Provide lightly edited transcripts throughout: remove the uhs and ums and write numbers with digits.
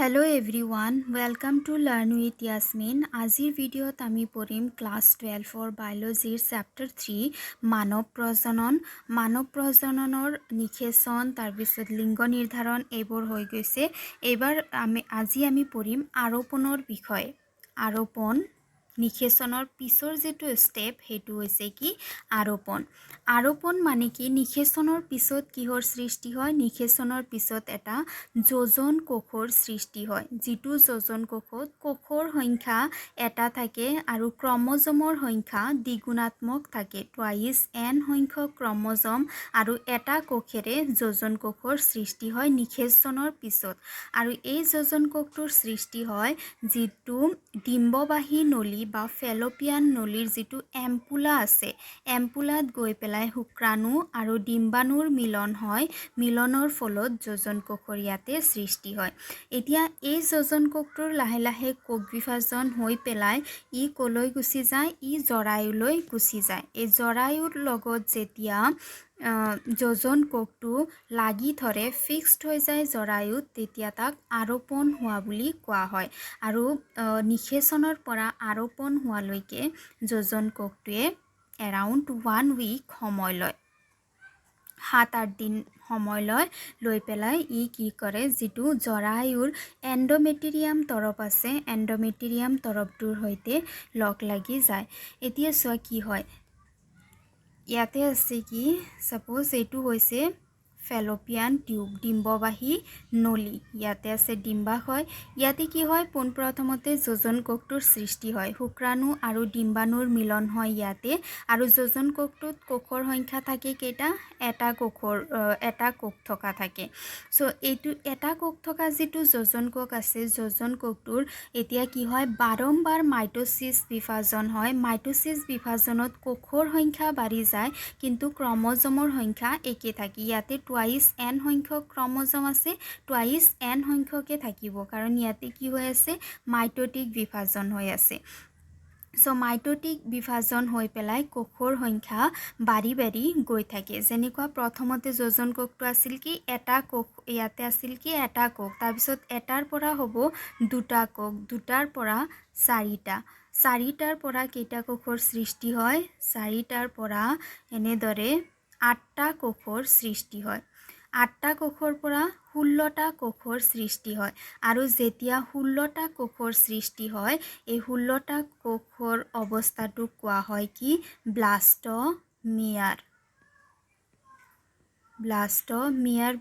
Hello everyone, welcome to Learn with Yasmin. আজিৰ ভিডিঅ'ত আমি পঢ়িম ক্লাছ 12 বায়োলজিৰ চেপ্টাৰ 3 মানৱ প্ৰজননৰ নিষেচন তাৰপিছত লিংগ নিৰ্ধাৰণ এইবোৰ হৈ গৈছে। আজি আমি পঢ়িম আৰোপণৰ বিষয়। আৰোপণ নিষেচনৰ পিছৰ যেটো স্টেপ হেতু হৈছে কি আৰোপণ মানে কি নিষেচনৰ পিছত কিহৰ সৃষ্টি হয় নিষেচনৰ পিছত এটা যোজন কোষৰ সৃষ্টি হয় যেটো যোজন কোষৰ সংখ্যা এটা থাকে আৰু ক্ৰমজমৰ সংখ্যা দ্বিগুণাত্মক থাকে টুৱাইস n সংখ্যক ক্ৰমজম আৰু এটা কোষেৰে যোজন কোষৰ সৃষ্টি হয় নিষেচনৰ পিছত আৰু এই যোজন কোষটোৰ সৃষ্টি হয় যেটো ডিম্ববাহী নলী বা ফেলোপিয়ান নলীৰ যেটো এম্পুলা আছে এম্পুলাত গৈ পেলাই শুক্ৰাণু আৰু ডিম্বাণুৰ মিলন হয় মিলনৰ ফলত যোজন কোষৰ ইয়াতে সৃষ্টি হয় এতিয়া এই যোজন কোষটোৰ লাহে লাহে কোষ বিভাজন হৈ পেলাই ই কলৈ গুচি যায় ই জৰায়ুলৈ গুচি যায় এই জৰায়ুৰ লগত যেতিয়া যোজন কোষটো লাগি ধৰে ফিক্সড হৈ যায় জৰায়ুত তেতিয়া তাক আৰোপণ হোৱা বুলি কোৱা হয় আৰু নিষেচনৰ পৰা আৰোপণ হোৱালৈকে যোজন কোষটোৱে এৰাউণ্ড 1 উইক সময় লয় 7-8 দিন সময় লৈ পেলাই ই কি কৰে যেটো জৰায়ুৰ এন্ডোমেট্ৰিয়াম তৰপ আছে এন্ডোমেট্ৰিয়াম তৰপটোৰ সৈতে লগ লাগি যায় এতিয়া চোৱা কি হয় ইয়াতে আছে কি সাপোজ এইটো হৈছে ফেলোপিয়ান টিউব ডিম্ববাহী নলী ইয়াতে আছে ডিম্বাশয় ইয়াতে কি হয় পোনপ্ৰথমতে যোজন কোষটোৰ সৃষ্টি হয় শুক্ৰাণু আৰু ডিম্বাণুৰ মিলন হয় ইয়াতে আৰু যোজন কোষটোত কোষৰ সংখ্যা থাকে কেইটা এটা কোষ থকা থাকে সো এইটো এটা কোষ থকা যেটো যোজন কোষ আছে যোজন কোষটোৰ এতিয়া কি হয় বাৰম্বাৰ মাইটোসিস বিভাজন হয় মাইটোসিস বিভাজনত কোষৰ সংখ্যা বাঢ়ি যায় কিন্তু ক্ৰমজমৰ সংখ্যা একে থাকে ইয়াতে টুৱাইস n সংখ্যক ক্ৰমজম আছে টুৱাইস n সংখ্যকে থাকিব কাৰণ ইয়াতে কি হৈ আছে মাইটোটিক বিভাজন হৈ আছে সো মাইটোটিক বিভাজন হৈ পেলাই কোষৰ সংখ্যা বাঢ়ি গৈ থাকে যেনেকুৱা প্ৰথমতে যোজন কোষটো আছিল কি এটা কোষ ইয়াতে আছিল কি এটা কোষ তাৰপিছত এটাৰ পৰা হ'ব দুটা কোষ দুটাৰ পৰা চাৰিটাৰ পৰা কেইটা কোষৰ সৃষ্টি হয় চাৰিটাৰ পৰা এনেদৰে 8টা কোষৰ সৃষ্টি হয় 8টা কোষৰ পৰা 16টা কোষৰ সৃষ্টি হয় আৰু যেতিয়া 16টা কোষৰ সৃষ্টি হয় এই 16টা কোষৰ অৱস্থাটো কোৱা হয় কি ব্লাষ্টমিয়াৰ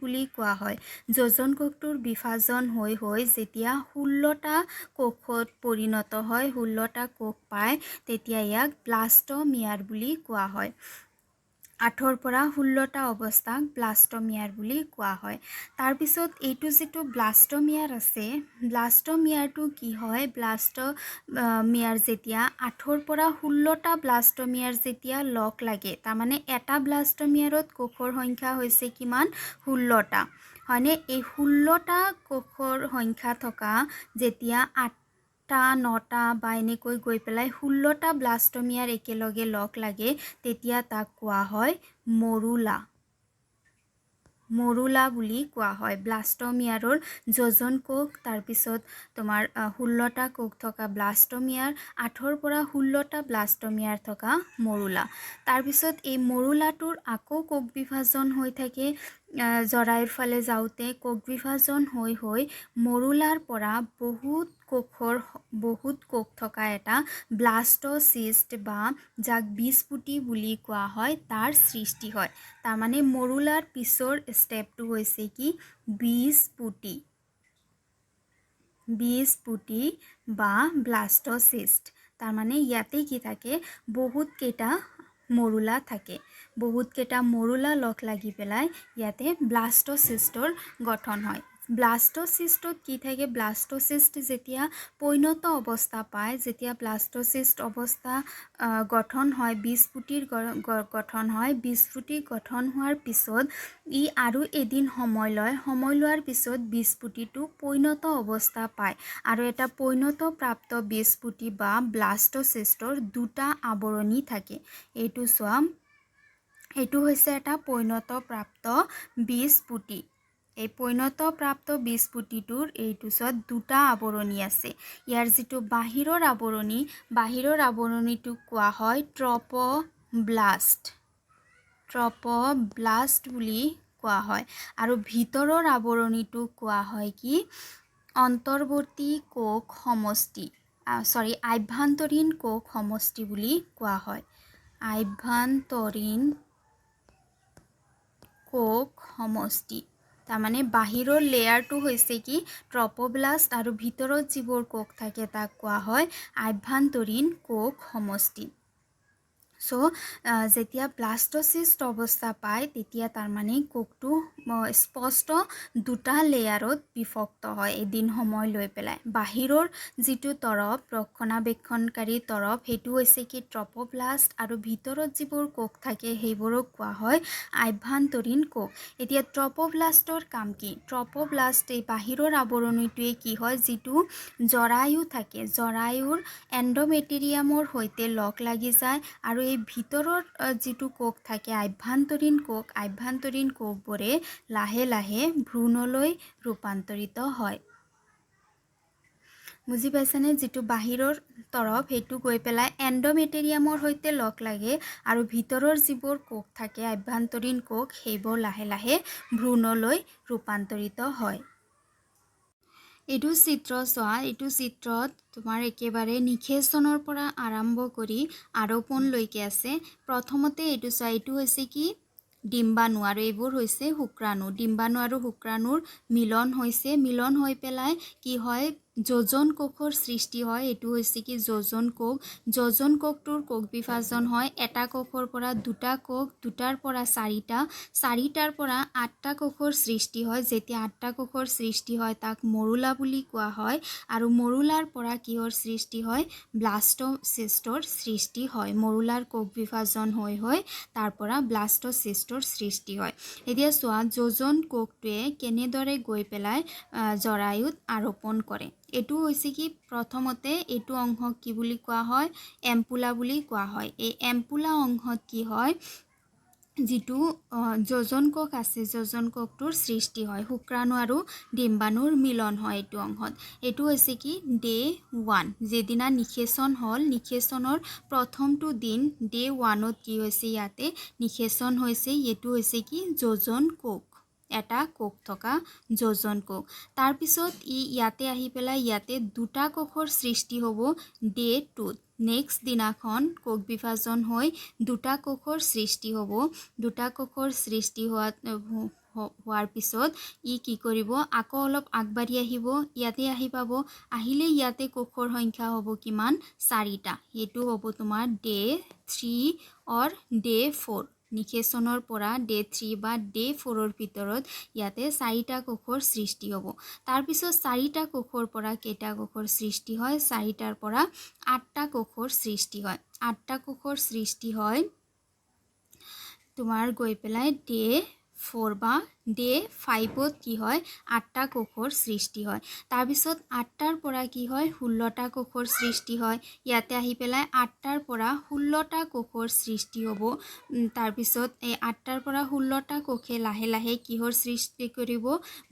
বুলি কোৱা হয় যোজন কোষটোৰ বিভাজন হৈ যেতিয়া 16টা কোষত পৰিণত হয় 16টা কোষ পায় তেতিয়া ইয়াক ব্লাষ্টমিয়াৰ বুলি কোৱা হয় 8ৰ পৰা 16টা অৱস্থাক ব্লাষ্টমিয়াৰ বুলি কোৱা হয় তাৰ পিছত এইটো যেটো ব্লাষ্টমিয়াৰ আছে ব্লাষ্টমিয়াৰটো কি হয় ব্লাষ্টমিয়াৰ যেতিয়া 8ৰ পৰা 16টা ব্লাষ্টমিয়াৰ যেতিয়া লগ লাগে তাৰ মানে এটা ব্লাষ্টমিয়াৰত কোষৰ সংখ্যা হৈছে কিমান 16টা হয়নে এই 16টা কোষৰ সংখ্যা থকা যেতিয়া 8টা 9টা বা এনেকৈ গৈ পেলাই 16টা ব্লাষ্টমিয়াৰ একেলগে লগ লাগে তেতিয়া তাক কোৱা হয় মৰুলা বুলি কোৱা হয় ব্লাষ্টমিয়াৰৰ যোজন কোষ তাৰ পিছত তোমাৰ 16টা কোষ থকা ব্লাষ্টমিয়াৰ 8ৰ পৰা 16টা ব্লাষ্টমিয়াৰ থকা মৰুলা তাৰ পিছত এই মৰুলাটোৰ আকৌ কোষ বিভাজন হৈ থাকে জৰায়ুৰ ফালে যাওতে কোষ বিভাজন হৈ মৰুলাৰ পৰা বহুত কোষ থকা এটা ব্লাষ্টোসিষ্ট বা যাক বীজপুটি বুলি কোৱা হয় তাৰ সৃষ্টি হয় তাৰ মানে মৰুলাৰ পিছৰ স্টেপটো হৈছে কি বীজপুটি বা ব্লাষ্টোসিষ্ট তাৰ মানে ইয়াতে কি থাকে বহুত কেইটা মৰুলা লগ লাগি পেলাই ইয়াতে ব্লাষ্টোসিষ্টৰ গঠন হয় ব্লাষ্টোসিষ্টত কি থাকে ব্লাষ্টোসিষ্ট যেতিয়া পৈণত অৱস্থা পায় যেতিয়া ব্লাষ্টোসিষ্ট অৱস্থা গঠন হয় বীজপুটিৰ গঠন হয় বীজপুটি গঠন হোৱাৰ পিছত ই আৰু এদিন সময় লোৱাৰ পিছত বীজপুটিটো পৈণত অৱস্থা পায় আৰু এটা পৈণত প্ৰাপ্ত বীজপুটি বা ব্লাষ্টোসিষ্টৰ দুটা আৱৰণী থাকে এইটো চোৱা এইটো হৈছে এটা পৈণত প্ৰাপ্ত বীজপুটি এই পৈণতপ্ৰাপ্ত বীজপুটিটোৰ এইটোছত দুটা আৱৰণী আছে। ইয়াৰ যিটো বাহিৰৰ আৱৰণীটোক কোৱা হয় ট্ৰপ'ব্লাষ্ট বুলি কোৱা হয়। আৰু ভিতৰৰ আৱৰণীটোক কোৱা হয় কি অন্তৰ্বৰ্তী কোষ সমষ্টি, আভ্যন্তৰীণ কোষ সমষ্টি বুলি কোৱা হয়। আভ্যন্তৰীণ কোষ সমষ্টি, তাৰমানে বাহিৰৰ লেয়াৰটো হৈছে কি ট্ৰপ'ব্লাষ্ট আৰু ভিতৰত যিবোৰ কোষ থাকে তাক কোৱা হয় আভ্যন্তৰীণ কোষ সমষ্টি। সো যেতিয়া ব্লাষ্ট'চিষ্ট অৱস্থা পায় তেতিয়া তাৰমানে কোষটো স্পষ্ট দুটা লেয়াৰত বিভক্ত হয় এদিন সময় লৈ পেলাই। বাহিৰৰ যিটো তৰফ ৰক্ষণাবেক্ষণকাৰী তৰফ সেইটো হৈছে কি ট্ৰপ'ব্লাষ্ট আৰু ভিতৰত যিবোৰ কোষ থাকে সেইবোৰক কোৱা হয় আভ্যন্তৰীণ কোষ। এতিয়া ট্ৰপ'ব্লাষ্টৰ কাম কি? ট্ৰপ'ব্লাষ্ট এই বাহিৰৰ আৱৰণীটোৱে কি হয় যিটো জৰায়ু থাকে জৰায়ুৰ এণ্ডোমেটেৰিয়ামৰ সৈতে লগ লাগি যায় আৰু এই ভিতৰৰ যিটো কোষ থাকে আভ্যন্তৰীণ কোষবোৰে লাহে লাহে ভ্ৰূণলৈ ৰূপান্তৰিত হয়। বুজি পাইছানে? যিটো বাহিৰৰ তৰফ সেইটো গৈ পেলাই এণ্ডোমেটেৰিয়ামৰ সৈতে লগ লাগে আৰু ভিতৰৰ যিবোৰ কোষ থাকে আভ্যন্তৰীণ কোষ সেইবোৰ লাহে লাহে ভ্ৰূণলৈ ৰূপান্তৰিত হয়। এইটো চিত্ৰ চোৱা, এইটো চিত্ৰত তোমাৰ একেবাৰে নিষেচনৰ পৰা আৰম্ভ কৰি আৰোপণলৈকে আছে। প্ৰথমতে এইটো চোৱা, এইটো হৈছে কি ডিম্বাণু আৰু এইবোৰ হৈছে শুক্ৰাণু। ডিম্বাণু আৰু শুক্ৰাণুৰ মিলন হৈছে, মিলন হৈ পেলাই কি হয় যোজন কোষৰ সৃষ্টি হয়। এইটো হৈছে কি যোজন কোষ। যোজন কোষটোৰ কোষ বিভাজন হয় এটা কোষৰ পৰা দুটা কোষ, দুটাৰ পৰা চাৰিটা, চাৰিটাৰ পৰা আঠটা কোষৰ সৃষ্টি হয়। যেতিয়া আঠটা কোষৰ সৃষ্টি হয় তাক মৰুলা বুলি কোৱা হয় আৰু মৰুলাৰ পৰা কিহৰ সৃষ্টি হয় ব্লাষ্ট'চিষ্টৰ সৃষ্টি হয়। মৰুলাৰ কোষ বিভাজন হৈ তাৰ পৰা ব্লাষ্ট'চিষ্টৰ সৃষ্টি হয়। এতিয়া চোৱা যোজন কোষটোৱে কেনেদৰে গৈ পেলাই জৰায়ুত আৰোপণ কৰে। এইটো হৈছে কি প্ৰথমতে এইটো অংশক কি বুলি কোৱা হয় এম্পুলা বুলি কোৱা হয়। এই এম্পুলা অংশত কি হয় যিটো যোজন কোষ আছে যোজন কোষটোৰ সৃষ্টি হয়, শুক্ৰাণু আৰু ডিম্বাণুৰ মিলন হয় এইটো অংশত। এইটো হৈছে কি ডে 1, যেদিনা নিষেচন হ'ল নিষেচনৰ প্ৰথমটো দিন ডে 1ত কি হৈছে ইয়াতে নিষেচন হৈছে। এইটো হৈছে কি যোজন কোষ, এটা কোষ থকা যোজন কোষ। তাৰপিছত ইয়াতে আহি পেলাই ইয়াতে দুটা কোষৰ সৃষ্টি হ'ব ডে 2ত। নেক্সট দিনাখন কোষ বিভাজন হৈ দুটা কোষৰ সৃষ্টি হ'ব। দুটা কোষৰ সৃষ্টি হোৱাৰ পিছত কি কৰিব আকৌ অলপ আগবাঢ়ি আহিব, ইয়াতে আহি পাব, আহিলে ইয়াতে কোষৰ সংখ্যা হ'ব কিমান 4টা। এইটো হ'ব তোমাৰ ডে 3 অৰ ডে 4। নিষেচনৰ পৰা ডে 3 বা ডে 4ৰ ভিতৰত ইয়াতে 4টা কোষৰ সৃষ্টি হ'ব। তাৰপিছত 4টা কোষৰ পৰা কেইটা কোষৰ সৃষ্টি হয় 4টাৰ পৰা 8টা কোষৰ সৃষ্টি হয়। 8টা কোষৰ সৃষ্টি হয় তোমাৰ গৈ পেলাই ডে 4 বা ডে 5ত কি হয় 8টা কোষৰ সৃষ্টি হয়। তাৰপিছত 8টাৰ পৰা কি হয় 16টা কোষৰ সৃষ্টি হয়। ইয়াতে আহি পেলাই 8টাৰ পৰা 16টা কোষৰ সৃষ্টি হ'ব। তাৰপিছত এই 8টাৰ পৰা 16টা কোষে লাহে লাহে কিহৰ সৃষ্টি কৰিব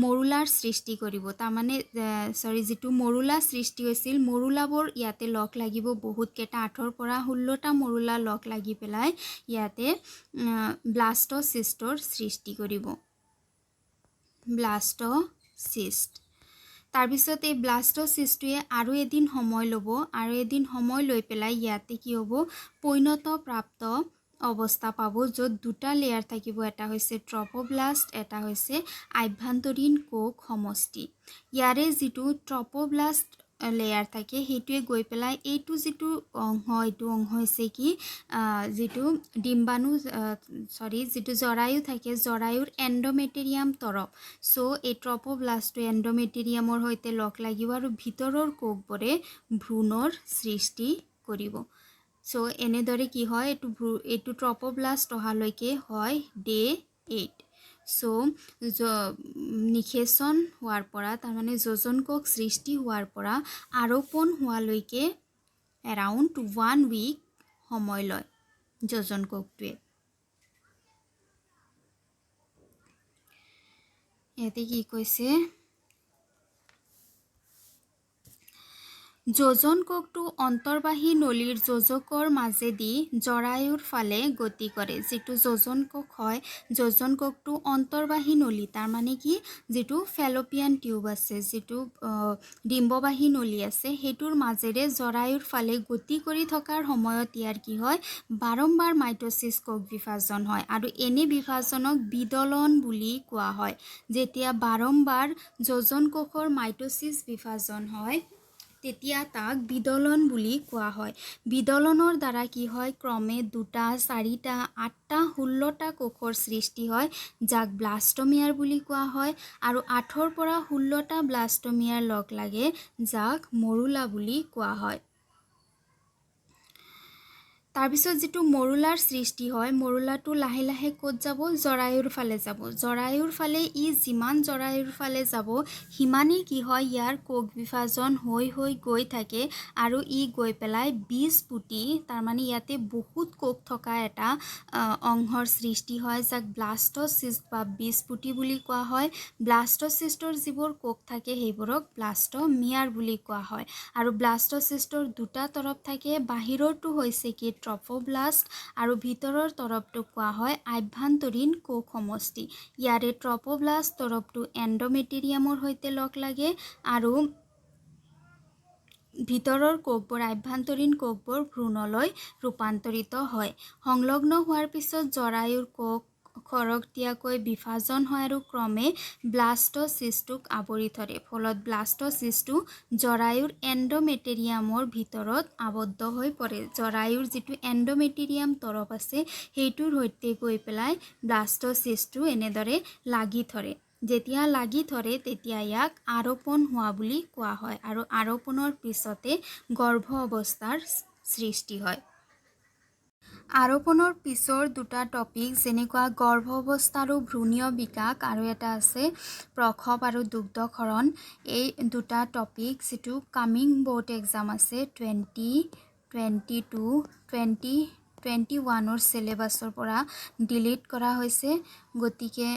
মৰুলাৰ সৃষ্টি কৰিব। তাৰমানে যিটো মৰুলা সৃষ্টি হৈছিল মৰুলাবোৰ ইয়াতে লগ লাগিব বহুতকেইটা 8ৰ পৰা 16টা মৰুলা লগ লাগি পেলাই ইয়াতে ব্লাষ্ট'চিষ্টৰ সৃষ্টি কৰিব, ব্লাষ্ট'চিষ্ট। তাৰপিছত এই ব্লাষ্ট'চিষ্টটোৱে আৰু এদিন সময় ল'ব আৰু এদিন সময় লৈ পেলাই ইয়াতে কি হ'ব পৈণতপ্ৰাপ্ত অৱস্থা পাব য'ত দুটা লেয়াৰ থাকিব, এটা হৈছে ট্ৰপ'ব্লাষ্ট, এটা হৈছে আভ্যন্তৰীণ কোষ সমষ্টি। ইয়াৰে যিটো ট্ৰপ'ব্লাষ্ট লেয়াৰ থাকে সেইটোৱে গৈ পেলাই এইটো যিটো অংশ এইটো অংশ হৈছে কি যিটো ডিম্বাণু যিটো জৰায়ু থাকে জৰায়ুৰ এণ্ডোমেটেৰিয়াম তৰফ। এই ট্ৰপ'ব্লাষ্টটোৱে এণ্ডোমেটেৰিয়ামৰ সৈতে লগ লাগিব আৰু ভিতৰৰ কোষবোৰে ভ্ৰূণৰ সৃষ্টি কৰিব। এনেদৰে কি হয় এইটো ট্ৰপ'ব্লাষ্ট অহালৈকে হয় ডে 8। নিষেচন হোৱাৰ পৰা তাৰমানে যোজন কোষ সৃষ্টি হোৱাৰ পৰা আৰোপণ হোৱালৈকে এৰাউণ্ড 1 উইক সময় লয় যোজন কোষটোৱে। ইয়াতে কি কৈছে যোজন কোষটো অন্তৰ্বাহী নলীৰ যোজকৰ মাজেদি জৰায়ুৰ ফালে গতি কৰে যেটো যোজন কোষ হয় যোজন কোষটো অন্তৰ্বাহী নলী তাৰ মানে কি যেটো ফেলোপিয়ান টিউব আছে যেটো ডিম্ববাহী নলী আছে হেতুৰ মাজেৰে জৰায়ুৰ ফালে গতি কৰি থকাৰ সময়ত ইয়াৰ কি হয় বাৰম্বাৰ মাইটোসিস কোষ বিভাজন হয় আৰু এনে বিভাজনক বিদলন বুলি কোৱা হয় যেতিয়া বাৰম্বাৰ যোজন কোষৰ মাইটোসিস বিভাজন হয় তেতিয়া তাক বিদলন বুলি কোৱা হয় বিদলনৰ দ্বাৰা কি হয় ক্ৰমে 2টা 4টা 8টা 16টা কোষৰ সৃষ্টি হয় যাক ব্লাষ্টমিয়াৰ বুলি কোৱা হয় আৰু 8ৰ পৰা 16টা ব্লাষ্টমিয়াৰ লগ লাগে যাক মৰুলা বুলি কোৱা হয় তাৰপিছত যেটো মৰুলাৰ সৃষ্টি হয় মৰুলাটো লাহে লাহে ক'ত যাব জৰায়ুৰ ফালে যাব জৰায়ুৰ ফালে ই যিমান জৰায়ুৰ ফালে যাব হিমানে কি হয় ইয়াৰ কোষ বিভাজন হৈ গৈ থাকে আৰু ই গৈ পেলাই 20 পুটি তাৰ মানে ইয়াতে বহুত কোষ থকা এটা অংশৰ সৃষ্টি হয় যাক ব্লাষ্টোসিষ্ট বা 20 পুটি বুলি কোৱা হয় ব্লাষ্টোসিষ্টৰ যিবোৰ কোষ থাকে সেইবোৰক ব্লাষ্টমিয়াৰ বুলি কোৱা হয় আৰু ব্লাষ্টোসিষ্টৰ দুটা তৰফ থাকে বাহিৰৰটো হৈছে কি ট্ৰপোব্লাষ্ট আৰু ভিতৰৰ তৰফটো কোৱা হয় আভ্যন্তৰীণ কোষ সমষ্টি ইয়াৰে ট্ৰপোব্লাষ্ট তৰফটো এন্ডোমেটেৰিয়ামৰ সৈতে লগ লাগে আৰু ভিতৰৰ কোষবোৰ আভ্যন্তৰীণ কোষবোৰ ভ্ৰূণলৈ ৰূপান্তৰিত হয় সংলগ্ন হোৱাৰ পিছত জৰায়ুৰ কোষ খৰক্তিয়াকৈ বিভাজন হয় আৰু ক্ৰমে ব্লাষ্টোসিষ্টক আৱৰি ধৰে ফলত ব্লাষ্টোসিষ্টটো জৰায়ুৰ এন্ডোমেটেৰিয়ামৰ ভিতৰত আবদ্ধ হৈ পৰে জৰায়ুৰ যেটো এন্ডোমেটেৰিয়াম তৰফ আছে হেইটোৰ সৈতে গৈ পেলাই ব্লাষ্টোসিষ্টটো এনেদৰে লাগি ধৰে যেতিয়া লাগি ধৰে তেতিয়া ইয়াক আৰোপণ হোৱা বুলি কোৱা হয় আৰু আৰোপণৰ পিছতে গৰ্ভ অৱস্থাৰ সৃষ্টি হয় আৰোপণৰ পিছৰ দুটা টপিক যেনেকুৱা গৰ্ভ অৱস্থা আৰু ভ্ৰূণীয় বিকাশ আৰু এটা আছে প্ৰসৱ আৰু দুগ্ধকৰণ এই দুটা টপিক যেটো কামিং বোৰ্ড এক্সাম আছে 2022 2021ৰ সিলেবাসৰ পৰা ডিলিট কৰা হৈছে গতিকে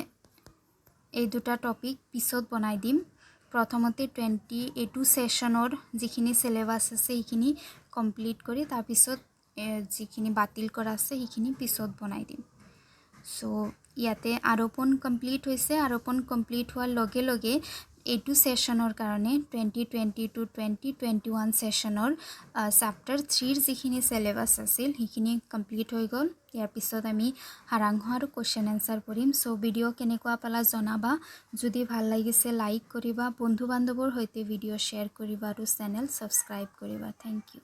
এই দুটা টপিক পিছত বনাই দিম প্ৰথমতে 22 সেশনৰ যিখিনি সিলেবাস আছে সেইখিনি কমপ্লিট কৰি তাৰ পিছত যিখিনি বাতিল কৰা আছে সেইখিনি পিছত বনাই দিম সো ইয়াতে আৰোপণ কমপ্লিট হৈছে আৰোপণ কমপ্লিট হোৱাৰ লগে লগে এইটো সেশনৰ কাৰণে 2022 2021 সেশনৰ চেপ্টাৰ 3 ৰ যিখিনি সিলেবাস আছিল সেইখিনি কমপ্লিট হৈ গ'ল ইয়াৰ পিছত আমি সাৰাংশ আৰু কোৱেশ্চন আনসাৰ কৰিম সো ভিডিও কেনেকুৱা পালা জনাবা যদি ভাল লাগিছে লাইক কৰিবা বন্ধু বান্ধৱৰ সৈতে ভিডিও শেয়াৰ কৰিবা আৰু চেনেল সাবস্ক্ৰাইব কৰিবা থ্যাংক ইউ